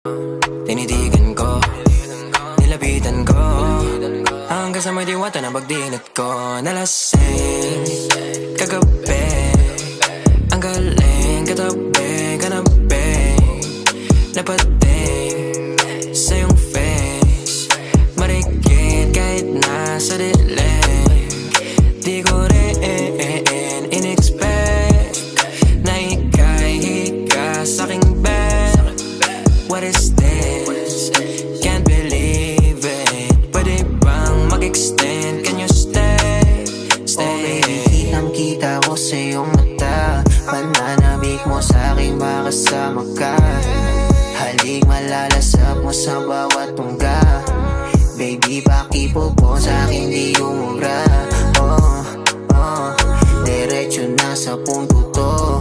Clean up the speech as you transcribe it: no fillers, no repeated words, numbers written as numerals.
Tinitigan ko, nilapitan ko, hanggang sa may diwata na pagdinat ko. Nalasing kagabi, ang galing katabi, kanabi, napating sa iyong face, marikit kahit nasa dilim. Di ko rin in-expect na ika'y hika sa'king bed. What is this? Can't believe it. Pwede bang mag-extend? Can you stay? Stay. Okay, kitang-kita ko sa iyong mata, pananabik mo sa'king makasama ka. Halik malalasap mo sa bawat tungga. Baby, pakipo po sa'kin di umubra. Diretso na sa punto to.